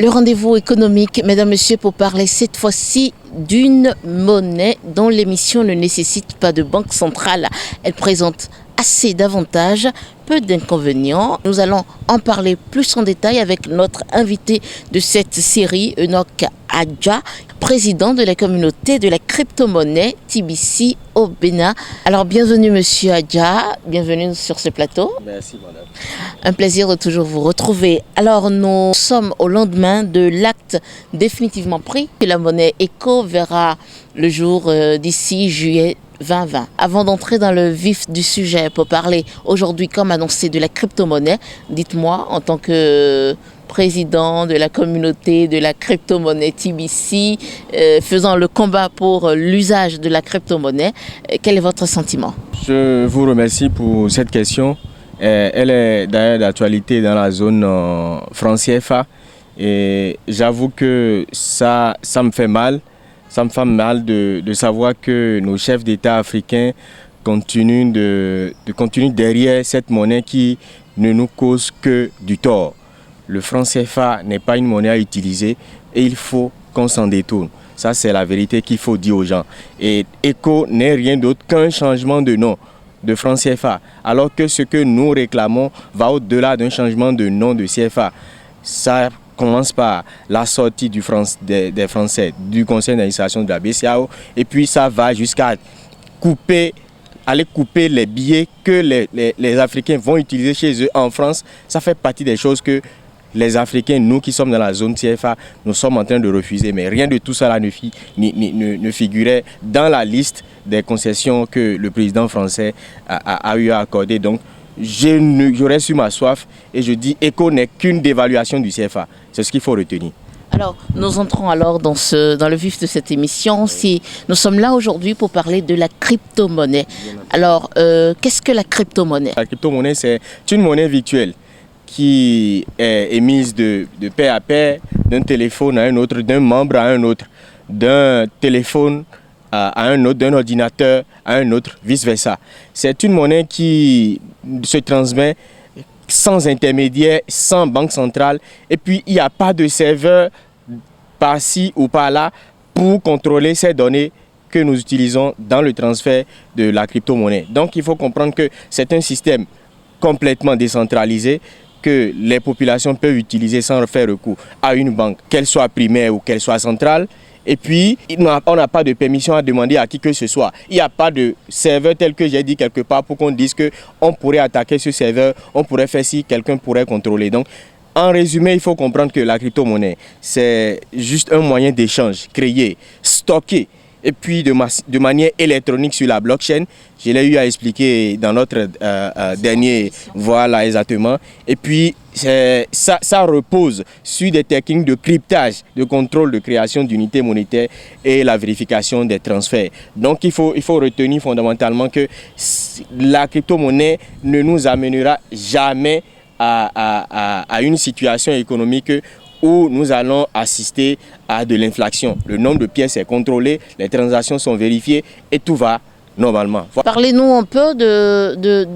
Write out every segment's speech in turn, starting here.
Le rendez-vous économique, mesdames, messieurs, pour parler cette fois-ci d'une monnaie dont l'émission ne nécessite pas de banque centrale. Elle présente assez d'avantages, peu d'inconvénients. Nous allons en parler plus en détail avec notre invité de cette série, Enoch Adja, président de la communauté de la crypto-monnaie TBC au Bénin. Alors bienvenue Monsieur Adja, bienvenue sur ce plateau. Merci madame. Un plaisir de toujours vous retrouver. Alors nous sommes au lendemain de l'acte définitivement pris que la monnaie ECO verra le jour d'ici juillet 2020. Avant d'entrer dans le vif du sujet pour parler aujourd'hui, comme annoncé, de la crypto-monnaie, dites-moi en tant que président de la communauté de la crypto-monnaie TBC, faisant le combat pour l'usage de la crypto-monnaie, quel est votre sentiment? Je vous remercie pour cette question. Elle est d'ailleurs d'actualité dans la zone franc CFA et j'avoue que ça me fait mal. Ça me fait mal de savoir que nos chefs d'État africains continuent derrière cette monnaie qui ne nous cause que du tort. Le franc CFA n'est pas une monnaie à utiliser et il faut qu'on s'en détourne. Ça, c'est la vérité qu'il faut dire aux gens. Et ECO n'est rien d'autre qu'un changement de nom de franc CFA, alors que ce que nous réclamons va au-delà d'un changement de nom de CFA. Ça commence par la sortie des Français du conseil d'administration de la BCEAO et puis ça va jusqu'à aller couper les billets que les Africains vont utiliser chez eux en France. Ça fait partie des choses que les Africains, nous qui sommes dans la zone CFA, nous sommes en train de refuser. Mais rien de tout ça ne figurait dans la liste des concessions que le président français a eu à accorder. Donc, j'aurais su ma soif et je dis ECO n'est qu'une dévaluation du CFA. C'est ce qu'il faut retenir. Alors, nous entrons alors dans le vif de cette émission. Nous sommes là aujourd'hui pour parler de la crypto-monnaie. Alors, qu'est-ce que la crypto-monnaie? La crypto-monnaie, c'est une monnaie virtuelle qui est émise de pair à pair, d'un téléphone à un autre, d'un membre à un autre, d'un téléphone à un autre, d'un ordinateur à un autre, vice-versa. C'est une monnaie qui se transmet sans intermédiaire, sans banque centrale, et puis il n'y a pas de serveur par-ci ou par-là pour contrôler ces données que nous utilisons dans le transfert de la crypto-monnaie. Donc il faut comprendre que c'est un système complètement décentralisé que les populations peuvent utiliser sans faire recours à une banque, qu'elle soit primaire ou qu'elle soit centrale. Et puis, on n'a pas de permission à demander à qui que ce soit. Il n'y a pas de serveur tel que j'ai dit quelque part pour qu'on dise qu'on pourrait attaquer ce serveur, on pourrait faire si quelqu'un pourrait contrôler. Donc, en résumé, il faut comprendre que la crypto-monnaie, c'est juste un moyen d'échange créé, stocké, et puis de manière électronique sur la blockchain. Je l'ai eu à expliquer dans notre dernier, voilà exactement. Et puis ça repose sur des techniques de cryptage, de contrôle de création d'unités monétaires et la vérification des transferts. Donc il faut retenir fondamentalement que la crypto-monnaie ne nous amènera jamais à une situation économique où nous allons assister à de l'inflation. Le nombre de pièces est contrôlé, les transactions sont vérifiées et tout va normalement. Parlez-nous un peu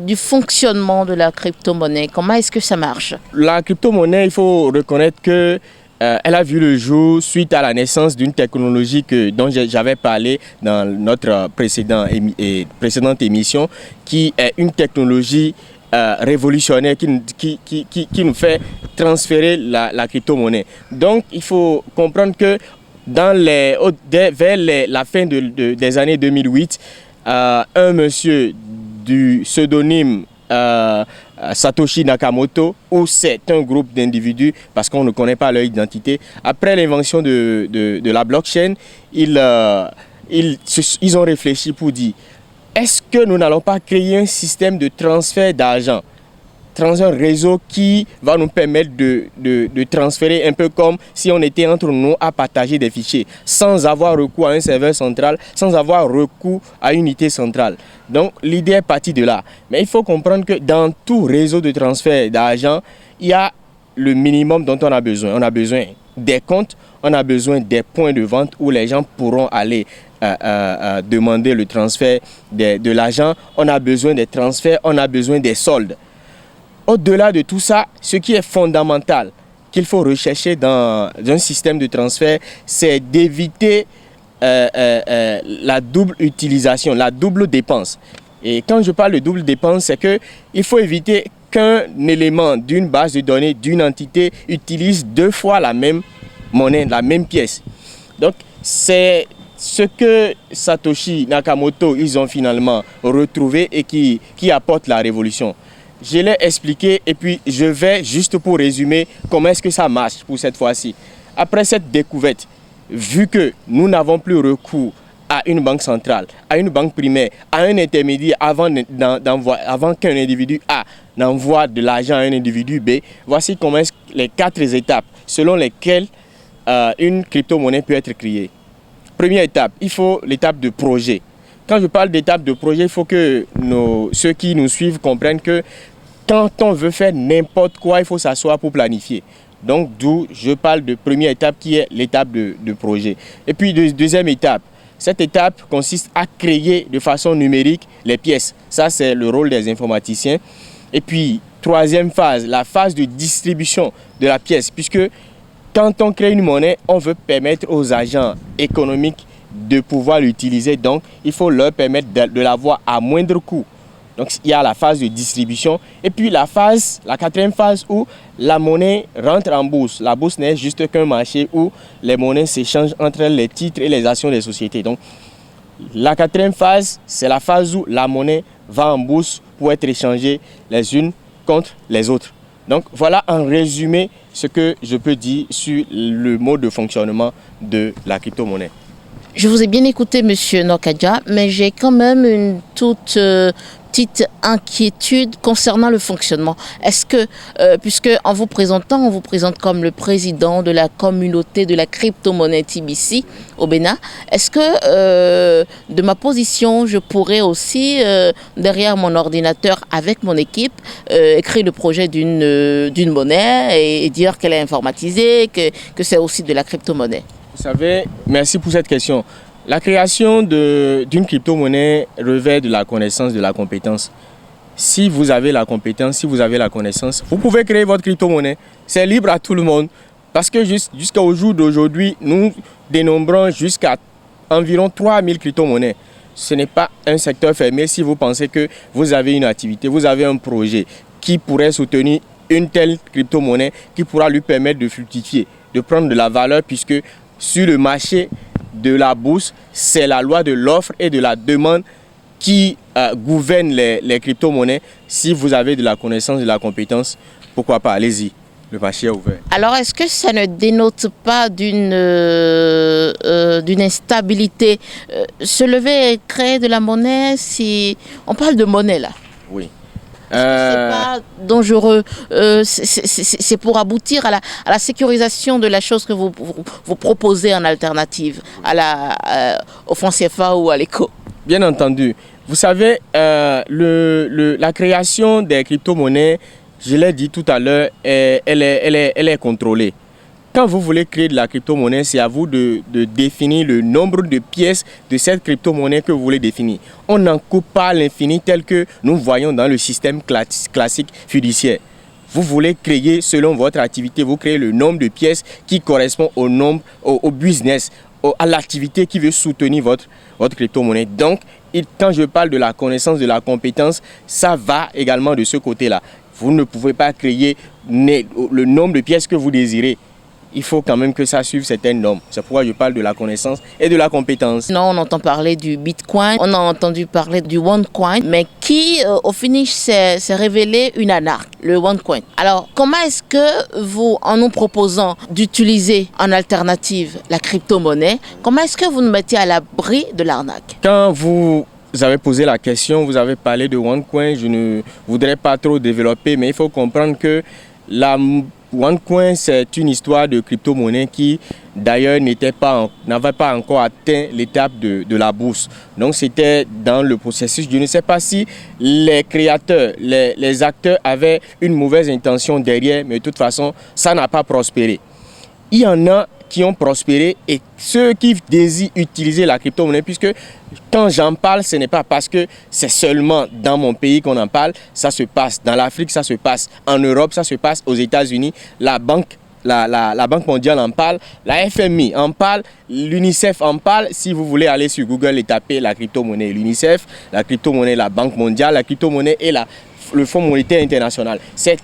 du fonctionnement de la crypto-monnaie. Comment est-ce que ça marche? La crypto-monnaie, il faut reconnaître que elle a vu le jour suite à la naissance d'une technologie dont j'avais parlé dans notre précédente émission, qui est une technologie révolutionnaire qui nous fait transférer la crypto-monnaie. Donc, il faut comprendre que vers la fin des années 2008, un monsieur du pseudonyme Satoshi Nakamoto, ou c'est un groupe d'individus parce qu'on ne connaît pas leur identité, après l'invention de la blockchain, ils ont réfléchi pour dire: est-ce que nous n'allons pas créer un système de transfert d'argent, un réseau qui va nous permettre de transférer un peu comme si on était entre nous à partager des fichiers, sans avoir recours à un serveur central, sans avoir recours à une unité centrale. Donc l'idée est partie de là. Mais il faut comprendre que dans tout réseau de transfert d'argent, il y a le minimum dont on a besoin. On a besoin des comptes, on a besoin des points de vente où les gens pourront aller demander le transfert de l'argent, on a besoin des transferts, on a besoin des soldes. Au-delà de tout ça, ce qui est fondamental, qu'il faut rechercher dans un système de transfert, c'est d'éviter la double utilisation, la double dépense. Et quand je parle de double dépense, c'est qu'il faut éviter qu'un élément d'une base de données, d'une entité, utilise 2 fois la même monnaie, la même pièce. Donc, c'est ce que Satoshi Nakamoto, ils ont finalement retrouvé et qui apporte la révolution. Je l'ai expliqué et puis je vais juste pour résumer comment est-ce que ça marche pour cette fois-ci. Après cette découverte, vu que nous n'avons plus recours à une banque centrale, à une banque primaire, à un intermédiaire avant qu'un individu A n'envoie de l'argent à un individu B, voici comment les 4 étapes selon lesquelles une crypto-monnaie peut être créée. Première étape, il faut l'étape de projet. Quand je parle d'étape de projet, il faut que ceux qui nous suivent comprennent que quand on veut faire n'importe quoi, il faut s'asseoir pour planifier. Donc, d'où je parle de première étape qui est l'étape de projet. Et puis, deuxième étape, cette étape consiste à créer de façon numérique les pièces. Ça, c'est le rôle des informaticiens. Et puis, troisième phase, la phase de distribution de la pièce, puisque quand on crée une monnaie, on veut permettre aux agents économiques de pouvoir l'utiliser. Donc, il faut leur permettre de l'avoir à moindre coût. Donc, il y a la phase de distribution. Et puis, la 4e phase où la monnaie rentre en bourse. La bourse n'est juste qu'un marché où les monnaies s'échangent entre les titres et les actions des sociétés. Donc, la 4e phase, c'est la phase où la monnaie va en bourse pour être échangée les unes contre les autres. Donc, voilà en résumé ce que je peux dire sur le mode de fonctionnement de la crypto-monnaie. Je vous ai bien écouté, Monsieur Nokadja, mais j'ai quand même une toute petite inquiétude concernant le fonctionnement. Est-ce que, puisque en vous présentant, on vous présente comme le président de la communauté de la crypto-monnaie TBC au Bénin, est-ce que de ma position, je pourrais aussi, derrière mon ordinateur avec mon équipe, écrire le projet d'une monnaie et dire qu'elle est informatisée, que c'est aussi de la crypto-monnaie? Vous savez, merci pour cette question. La création d'une crypto-monnaie revêt de la connaissance, de la compétence. Si vous avez la compétence, si vous avez la connaissance, vous pouvez créer votre crypto-monnaie. C'est libre à tout le monde. Parce que jusqu'au jour d'aujourd'hui, nous dénombrons jusqu'à environ 3000 crypto-monnaies. Ce n'est pas un secteur fermé. Si vous pensez que vous avez une activité, vous avez un projet qui pourrait soutenir une telle crypto-monnaie, qui pourra lui permettre de fructifier, de prendre de la valeur, puisque sur le marché de la bourse, c'est la loi de l'offre et de la demande qui gouverne les crypto-monnaies. Si vous avez de la connaissance, de la compétence, pourquoi pas, allez-y, le marché est ouvert. Alors, est-ce que ça ne dénote pas d'une instabilité? Se lever et créer de la monnaie, si on parle de monnaie là. Oui. C'est pas dangereux, c'est pour aboutir à la sécurisation de la chose que vous proposez en alternative au franc CFA ou à l'éco. Bien entendu. Vous savez, la création des crypto-monnaies, je l'ai dit tout à l'heure, elle est contrôlée. Quand vous voulez créer de la crypto-monnaie, c'est à vous de définir le nombre de pièces de cette crypto-monnaie que vous voulez définir. On n'en coupe pas à l'infini tel que nous voyons dans le système classique fiduciaire. Vous voulez créer, selon votre activité, vous créez le nombre de pièces qui correspond au business, à l'activité qui veut soutenir votre crypto-monnaie. Donc, quand je parle de la connaissance, de la compétence, ça va également de ce côté-là. Vous ne pouvez pas créer le nombre de pièces que vous désirez. Il faut quand même que ça suive certaines normes. C'est pourquoi je parle de la connaissance et de la compétence. Non, on entend parler du Bitcoin, on a entendu parler du OneCoin, mais qui, au finish, s'est révélé une arnaque, le OneCoin. Alors, comment est-ce que vous, en nous proposant d'utiliser en alternative la crypto-monnaie, comment est-ce que vous nous mettez à l'abri de l'arnaque? Quand vous avez posé la question, vous avez parlé de OneCoin, je ne voudrais pas trop développer, mais il faut comprendre que OneCoin, c'est une histoire de crypto-monnaie qui, d'ailleurs, n'avait pas encore atteint l'étape de la bourse. Donc, c'était dans le processus. Je ne sais pas si les créateurs, les acteurs avaient une mauvaise intention derrière, mais de toute façon, ça n'a pas prospéré. Il y en a qui ont prospéré et ceux qui désirent utiliser la crypto-monnaie, puisque quand j'en parle, ce n'est pas parce que c'est seulement dans mon pays qu'on en parle, ça se passe dans l'Afrique, ça se passe en Europe, ça se passe aux États-Unis. La banque la Banque mondiale en parle, la FMI en parle, l'UNICEF en parle. Si vous voulez aller sur Google et taper la crypto-monnaie et l'UNICEF, la crypto-monnaie, la Banque mondiale, la crypto-monnaie et le Fonds monétaire international. C'est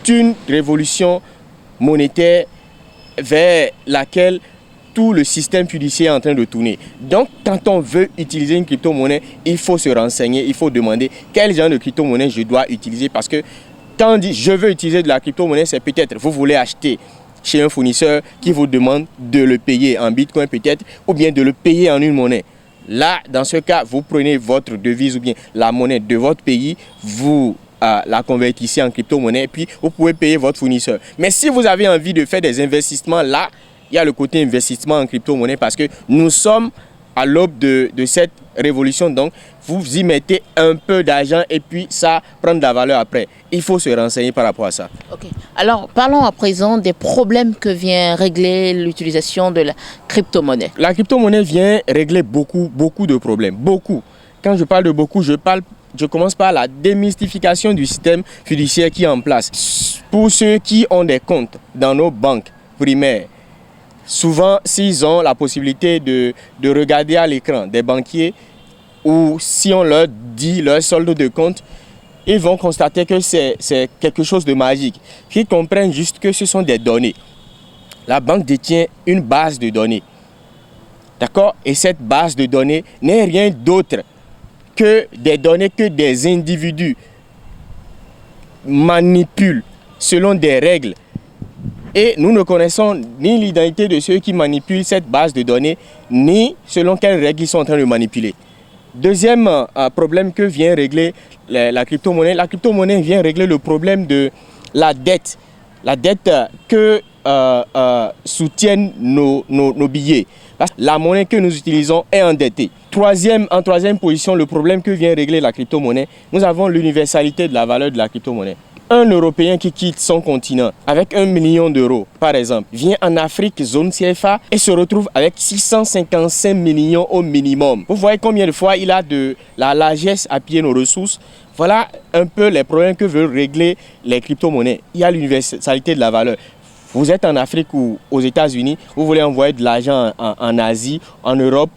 une révolution monétaire vers laquelle tout le système fiduciaire est en train de tourner. Donc, quand on veut utiliser une crypto-monnaie, il faut se renseigner, il faut demander quel genre de crypto-monnaie je dois utiliser. Parce que quand on dit je veux utiliser de la crypto-monnaie, c'est peut-être vous voulez acheter chez un fournisseur qui vous demande de le payer en bitcoin peut-être, ou bien de le payer en une monnaie. Là, dans ce cas, vous prenez votre devise ou bien la monnaie de votre pays, vous la convertissez en crypto-monnaie et puis vous pouvez payer votre fournisseur. Mais si vous avez envie de faire des investissements, là, il y a le côté investissement en crypto-monnaie parce que nous sommes à l'aube de cette révolution. Donc, vous y mettez un peu d'argent et puis ça prend de la valeur après. Il faut se renseigner par rapport à ça. Ok. Alors, parlons à présent des problèmes que vient régler l'utilisation de la crypto-monnaie. La crypto-monnaie vient régler beaucoup de problèmes. Beaucoup. Quand je parle de beaucoup, je commence par la démystification du système fiduciaire qui est en place. Pour ceux qui ont des comptes dans nos banques primaires, souvent, s'ils ont la possibilité de regarder à l'écran des banquiers ou si on leur dit leur solde de compte, ils vont constater que c'est quelque chose de magique. Ils comprennent juste que ce sont des données. La banque détient une base de données. D'accord? Et cette base de données n'est rien d'autre que des données que des individus manipulent selon des règles. Et nous ne connaissons ni l'identité de ceux qui manipulent cette base de données, ni selon quelles règles ils sont en train de manipuler. Deuxième problème que vient régler la crypto-monnaie. La crypto-monnaie vient régler le problème de la dette. La dette que soutiennent nos billets. Parce que la monnaie que nous utilisons est endettée. En troisième position, le problème que vient régler la crypto-monnaie, nous avons l'universalité de la valeur de la crypto-monnaie. Un Européen qui quitte son continent avec 1 million d'euros, par exemple, vient en Afrique, zone CFA, et se retrouve avec 655 millions au minimum. Vous voyez combien de fois il a de la largesse à piller nos ressources. Voilà un peu les problèmes que veulent régler les crypto-monnaies. Il y a l'universalité de la valeur. Vous êtes en Afrique ou aux États-Unis, vous voulez envoyer de l'argent en Asie, en Europe,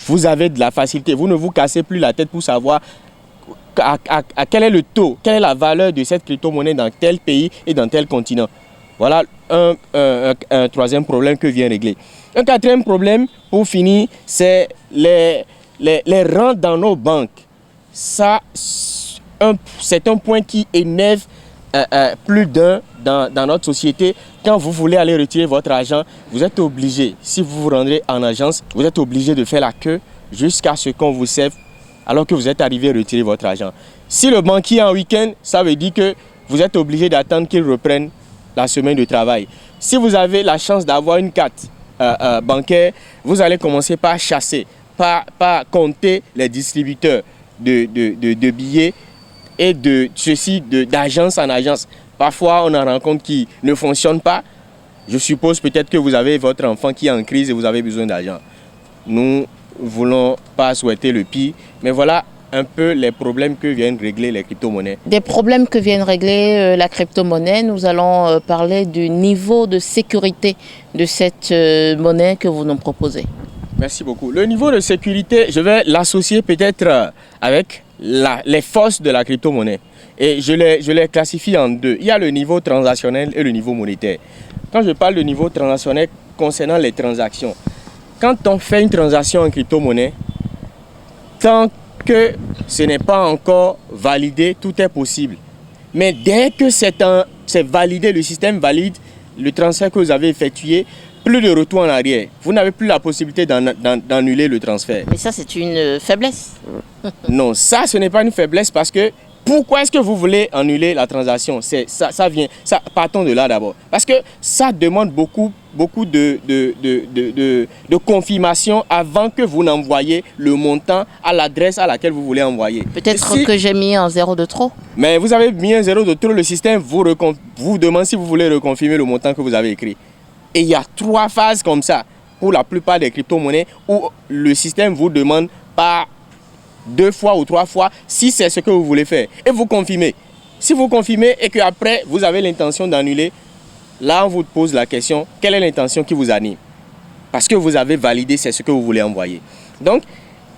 vous avez de la facilité. Vous ne vous cassez plus la tête pour savoir à quel est le taux, quelle est la valeur de cette crypto-monnaie dans tel pays et dans tel continent. Voilà un troisième problème que vient régler. Un quatrième problème, pour finir, c'est les rentes dans nos banques. Ça, c'est un point qui énerve plus d'un dans notre société. Quand vous voulez aller retirer votre argent, vous êtes obligé, si vous vous rendez en agence, vous êtes obligé de faire la queue jusqu'à ce qu'on vous serve alors que vous êtes arrivé à retirer votre argent. Si le banquier est en week-end, ça veut dire que vous êtes obligé d'attendre qu'il reprenne la semaine de travail. Si vous avez la chance d'avoir une carte bancaire, vous allez commencer par chasser, par compter les distributeurs de billets et de ceci d'agence en agence. Parfois, on en rencontre qui ne fonctionnent pas. Je suppose peut-être que vous avez votre enfant qui est en crise et vous avez besoin d'argent. Nous ne voulons pas souhaiter le pire, mais voilà un peu les problèmes que viennent régler les crypto-monnaies. Des problèmes que viennent régler la crypto-monnaie, nous allons parler du niveau de sécurité de cette monnaie que vous nous proposez. Merci beaucoup. Le niveau de sécurité, je vais l'associer peut-être avec les forces de la crypto-monnaie. Et je les classifie en deux. Il y a le niveau transactionnel et le niveau monétaire. Quand je parle de niveau transactionnel concernant les transactions, quand on fait une transaction en crypto-monnaie, tant que ce n'est pas encore validé, tout est possible. Mais dès que c'est validé, le système valide le transfert que vous avez effectué, plus de retour en arrière. Vous n'avez plus la possibilité d'annuler le transfert. Mais ça, c'est une faiblesse. Non, ça, ce n'est pas une faiblesse parce que pourquoi est-ce que vous voulez annuler la transaction? Partons de là d'abord. Parce que ça demande beaucoup de confirmation avant que vous n'envoyiez le montant à l'adresse à laquelle vous voulez envoyer. Peut-être que j'ai mis un 0 de trop. Mais vous avez mis un 0 de trop, le système vous demande si vous voulez reconfirmer le montant que vous avez écrit. Et il y a 3 phases comme ça pour la plupart des crypto-monnaies où le système vous demande par 2 fois ou 3 fois si c'est ce que vous voulez faire. Et vous confirmez. Si vous confirmez et qu'après vous avez l'intention d'annuler là, on vous pose la question, quelle est l'intention qui vous anime? Parce que vous avez validé, c'est ce que vous voulez envoyer. Donc,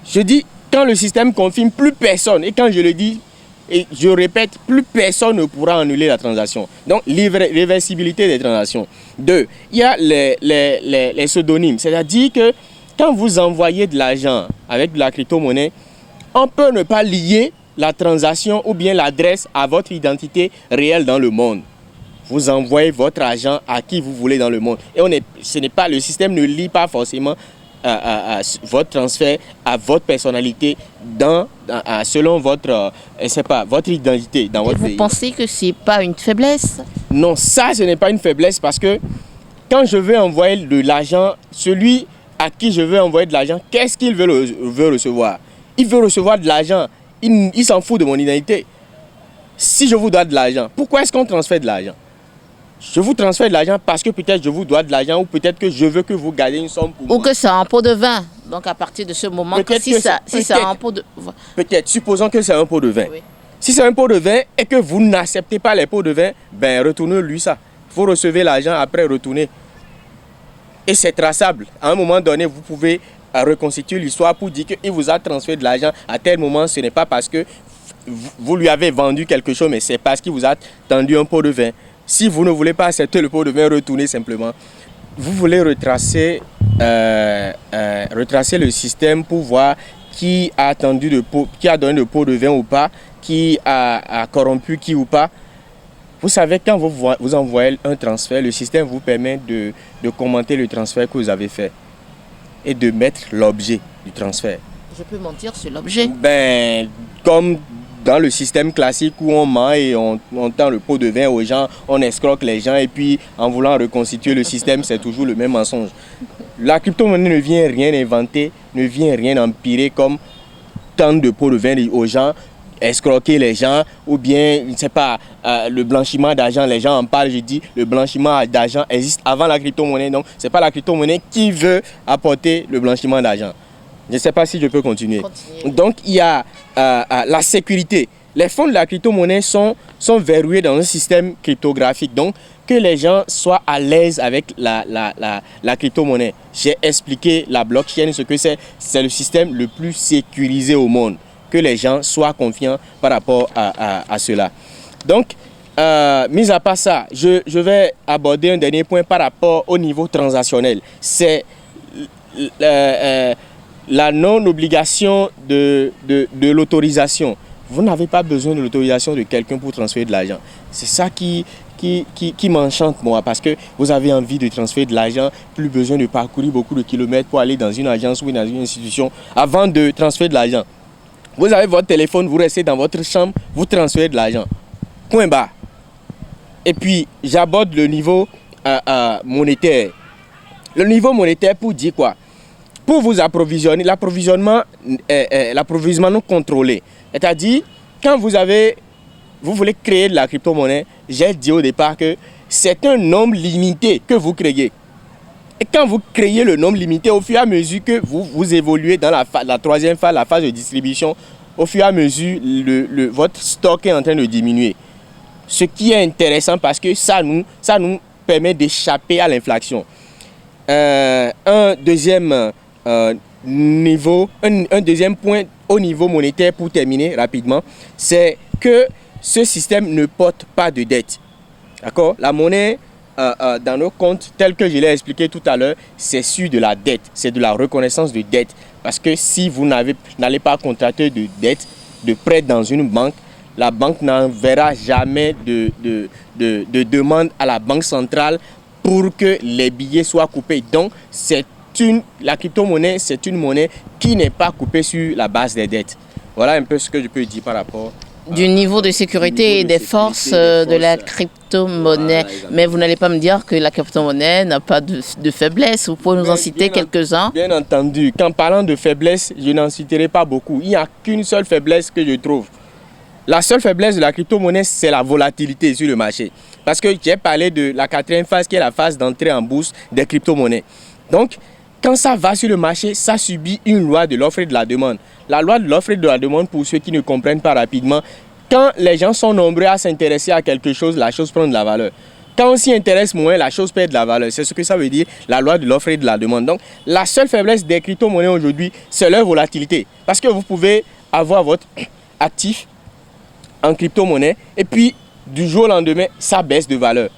je dis, quand le système confirme, plus personne, et quand je le dis, et je répète, plus personne ne pourra annuler la transaction. Donc, réversibilité des transactions. 2, il y a les pseudonymes. C'est-à-dire que quand vous envoyez de l'argent avec de la crypto-monnaie, on peut ne pas lier la transaction ou bien l'adresse à votre identité réelle dans le monde. Vous envoyez votre argent à qui vous voulez dans le monde. Et le système ne lie pas forcément votre transfert à votre personnalité selon votre identité dans votre pays. Vous pensez que ce n'est pas une faiblesse? Non, ça, ce n'est pas une faiblesse parce que quand je veux envoyer de l'argent, celui à qui je veux envoyer de l'argent, qu'est-ce qu'il veut recevoir? Il veut recevoir de l'argent. Il s'en fout de mon identité. Si je vous dois de l'argent, pourquoi est-ce qu'on transfère de l'argent? Je vous transfère de l'argent parce que peut-être je vous dois de l'argent ou peut-être que je veux que vous gardiez une somme pour moi. Ou que c'est un pot de vin. Donc à partir de ce moment, si c'est un pot de vin. Peut-être, supposons que c'est un pot de vin. Oui. Si c'est un pot de vin et que vous n'acceptez pas les pots de vin, ben retournez-lui ça. Vous recevez l'argent, après retournez. Et c'est traçable. À un moment donné, vous pouvez reconstituer l'histoire pour dire qu'il vous a transféré de l'argent à tel moment. Ce n'est pas parce que vous lui avez vendu quelque chose, mais c'est parce qu'il vous a tendu un pot de vin. Si vous ne voulez pas accepter le pot de vin, retournez simplement. Vous voulez retracer le système pour voir qui a donné le pot de vin ou pas, qui a corrompu qui ou pas. Vous savez, quand vous envoyez un transfert, le système vous permet de commenter le transfert que vous avez fait et de mettre l'objet du transfert. Je peux mentir sur l'objet? Ben, comme dans le système classique où on ment et on tend le pot de vin aux gens, on escroque les gens et puis en voulant reconstituer le système, c'est toujours le même mensonge. La crypto-monnaie ne vient rien inventer, ne vient rien empirer comme tendre de pot de vin aux gens, escroquer les gens ou bien, je ne sais pas, le blanchiment d'argent, les gens en parlent, je dis, le blanchiment d'argent existe avant la crypto-monnaie, donc ce n'est pas la crypto-monnaie qui veut apporter le blanchiment d'argent. Je ne sais pas si je peux continuer. Donc, il y a la sécurité. Les fonds de la crypto-monnaie sont verrouillés dans un système cryptographique. Donc, que les gens soient à l'aise avec la crypto-monnaie. J'ai expliqué la blockchain, ce que c'est. C'est le système le plus sécurisé au monde. Que les gens soient confiants par rapport à cela. Donc, mis à part ça, je vais aborder un dernier point par rapport au niveau transactionnel. C'est la non-obligation de l'autorisation. Vous n'avez pas besoin de l'autorisation de quelqu'un pour transférer de l'argent. C'est ça qui m'enchante, moi, parce que vous avez envie de transférer de l'argent, plus besoin de parcourir beaucoup de kilomètres pour aller dans une agence ou dans une institution avant de transférer de l'argent. Vous avez votre téléphone, vous restez dans votre chambre, vous transférez de l'argent. Point barre. Et puis, j'aborde le niveau monétaire. Le niveau monétaire pour dire quoi? Pour vous approvisionner, l'approvisionnement contrôlé. C'est-à-dire, quand vous voulez créer de la crypto-monnaie, j'ai dit au départ que c'est un nombre limité que vous créez. Et quand vous créez le nombre limité, au fur et à mesure que vous évoluez dans la troisième phase, la phase de distribution, au fur et à mesure, votre stock est en train de diminuer. Ce qui est intéressant parce que ça nous permet d'échapper à l'inflation. Un deuxième point au niveau monétaire pour terminer rapidement, c'est que ce système ne porte pas de dette. D'accord? La monnaie dans nos comptes, tel que je l'ai expliqué tout à l'heure, c'est sur de la dette, c'est de la reconnaissance de dette. Parce que si vous n'allez pas contracter de dette, de prêt dans une banque, la banque n'enverra jamais de demande à la banque centrale pour que les billets soient coupés. Donc, la crypto-monnaie, c'est une monnaie qui n'est pas coupée sur la base des dettes. Voilà un peu ce que je peux dire par rapport du niveau de sécurité et des forces de la crypto-monnaie. Voilà, mais vous n'allez pas me dire que la crypto-monnaie n'a pas de faiblesse. Vous pouvez nous en citer quelques-uns? Bien entendu. Qu'en parlant de faiblesse, je n'en citerai pas beaucoup. Il n'y a qu'une seule faiblesse que je trouve. La seule faiblesse de la crypto-monnaie, c'est la volatilité sur le marché. Parce que j'ai parlé de la quatrième phase qui est la phase d'entrée en bourse des crypto-monnaies. Donc, quand ça va sur le marché, ça subit une loi de l'offre et de la demande. La loi de l'offre et de la demande, pour ceux qui ne comprennent pas rapidement, quand les gens sont nombreux à s'intéresser à quelque chose, la chose prend de la valeur. Quand on s'y intéresse moins, la chose perd de la valeur. C'est ce que ça veut dire, la loi de l'offre et de la demande. Donc, la seule faiblesse des crypto-monnaies aujourd'hui, c'est leur volatilité. Parce que vous pouvez avoir votre actif en crypto-monnaie et puis, du jour au lendemain, ça baisse de valeur.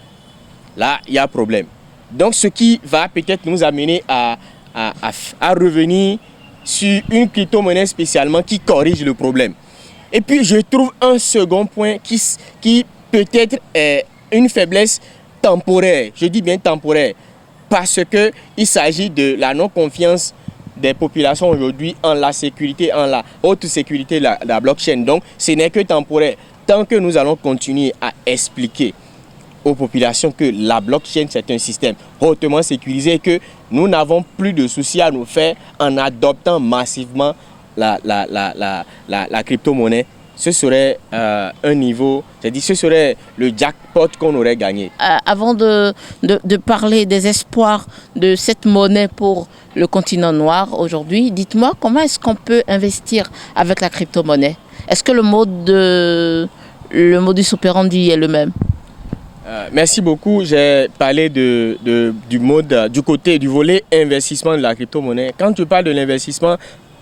Là, il y a un problème. Donc, ce qui va peut-être nous amener à revenir sur une crypto-monnaie spécialement qui corrige le problème. Et puis, je trouve un second point qui peut-être est une faiblesse temporaire. Je dis bien temporaire. Parce qu'il s'agit de la non-confiance des populations aujourd'hui en la sécurité, en la haute sécurité de la blockchain. Donc, ce n'est que temporaire. Tant que nous allons continuer à expliquer aux populations que la blockchain, c'est un système hautement sécurisé et que nous n'avons plus de soucis à nous faire en adoptant massivement la crypto-monnaie, ce serait un niveau, c'est-à-dire ce serait le jackpot qu'on aurait gagné. Avant de parler des espoirs de cette monnaie pour le continent noir aujourd'hui, dites-moi comment est-ce qu'on peut investir avec la crypto-monnaie? Est-ce que le modus operandi est le même? Merci beaucoup. J'ai parlé du volet investissement de la crypto-monnaie. Quand tu parles de l'investissement,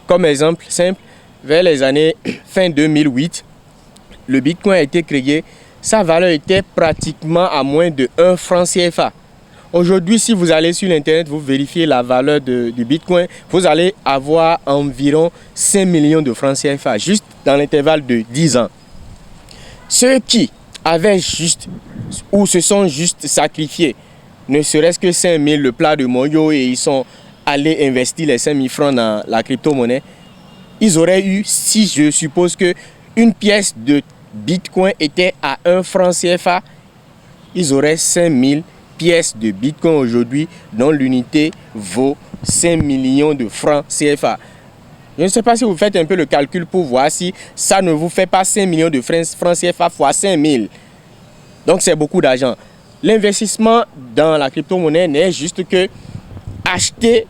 comme exemple simple, vers les années fin 2008, le Bitcoin a été créé. Sa valeur était pratiquement à moins de 1 franc CFA. Aujourd'hui, si vous allez sur l'Internet, vous vérifiez la valeur du Bitcoin, vous allez avoir environ 5 millions de francs CFA, juste dans l'intervalle de 10 ans. Ceux qui avaient juste ou se sont juste sacrifiés, ne serait-ce que 5 000 le plat de Moyo et ils sont allés investir les 5 000 francs dans la crypto-monnaie, ils auraient eu, si je suppose que une pièce de Bitcoin était à 1 franc CFA, ils auraient 5 000 pièces de Bitcoin aujourd'hui dont l'unité vaut 5 millions de francs CFA. Je ne sais pas si vous faites un peu le calcul pour voir si ça ne vous fait pas 5 millions de francs CFA fois 5 000. Donc c'est beaucoup d'argent. L'investissement dans la crypto-monnaie n'est juste que acheter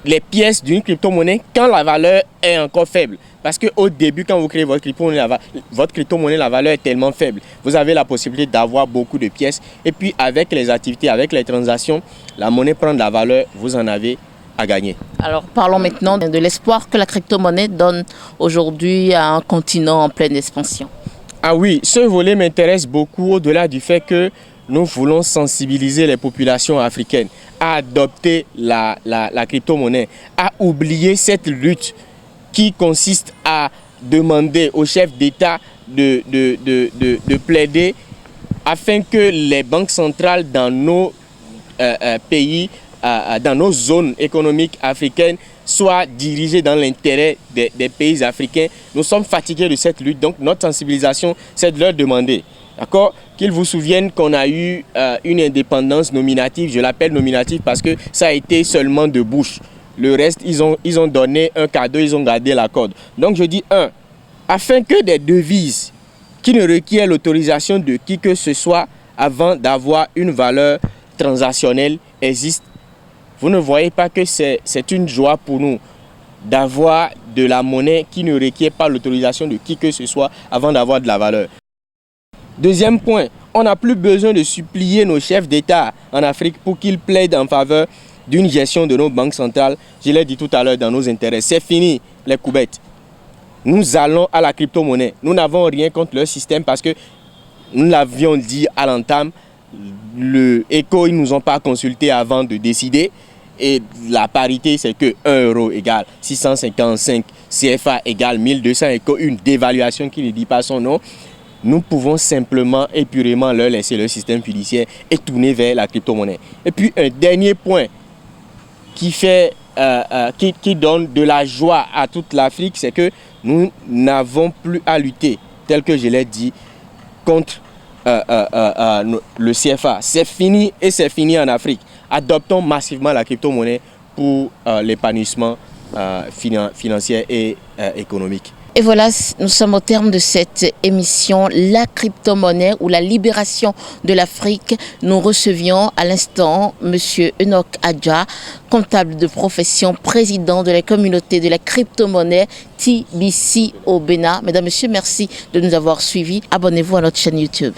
les pièces d'une crypto-monnaie quand la valeur est encore faible. Parce qu'au début, quand vous créez votre crypto-monnaie, la valeur est tellement faible. Vous avez la possibilité d'avoir beaucoup de pièces. Et puis avec les activités, avec les transactions, la monnaie prend de la valeur, vous en avez à gagner. Alors parlons maintenant de l'espoir que la crypto-monnaie donne aujourd'hui à un continent en pleine expansion. Ah oui, ce volet m'intéresse beaucoup au-delà du fait que nous voulons sensibiliser les populations africaines à adopter la crypto-monnaie, à oublier cette lutte qui consiste à demander aux chefs d'État de plaider afin que les banques centrales dans nos pays, dans nos zones économiques africaines, soient dirigées dans l'intérêt des pays africains. Nous sommes fatigués de cette lutte, donc notre sensibilisation, c'est de leur demander, d'accord, qu'ils vous souviennent qu'on a eu une indépendance nominative. Je l'appelle nominative parce que ça a été seulement de bouche. Le reste, ils ont donné un cadeau, ils ont gardé la corde. Donc je dis afin que des devises qui ne requièrent l'autorisation de qui que ce soit avant d'avoir une valeur transactionnelle existent, vous ne voyez pas que c'est une joie pour nous d'avoir de la monnaie qui ne requiert pas l'autorisation de qui que ce soit avant d'avoir de la valeur. Deuxième point, on n'a plus besoin de supplier nos chefs d'État en Afrique pour qu'ils plaident en faveur d'une gestion de nos banques centrales. Je l'ai dit tout à l'heure, dans nos intérêts. C'est fini les coubettes. Nous allons à la crypto-monnaie. Nous n'avons rien contre leur système parce que nous l'avions dit à l'entame. Le ECO, ils ne nous ont pas consulté avant de décider. Et la parité, c'est que 1 euro égale 655 CFA égale 1200 ECO, une dévaluation qui ne dit pas son nom. Nous pouvons simplement et purement leur laisser leur système fiduciaire et tourner vers la crypto-monnaie. Et puis un dernier point qui donne de la joie à toute l'Afrique, c'est que nous n'avons plus à lutter, tel que je l'ai dit, contre le CFA. C'est fini et c'est fini en Afrique. Adoptons massivement la crypto-monnaie pour l'épanouissement financier et économique. Et voilà, nous sommes au terme de cette émission, la crypto-monnaie ou la libération de l'Afrique. Nous recevions à l'instant M. Enoch Adja, comptable de profession, président de la communauté de la crypto-monnaie TBC au Bénin. Mesdames, Messieurs, merci de nous avoir suivis. Abonnez-vous à notre chaîne YouTube.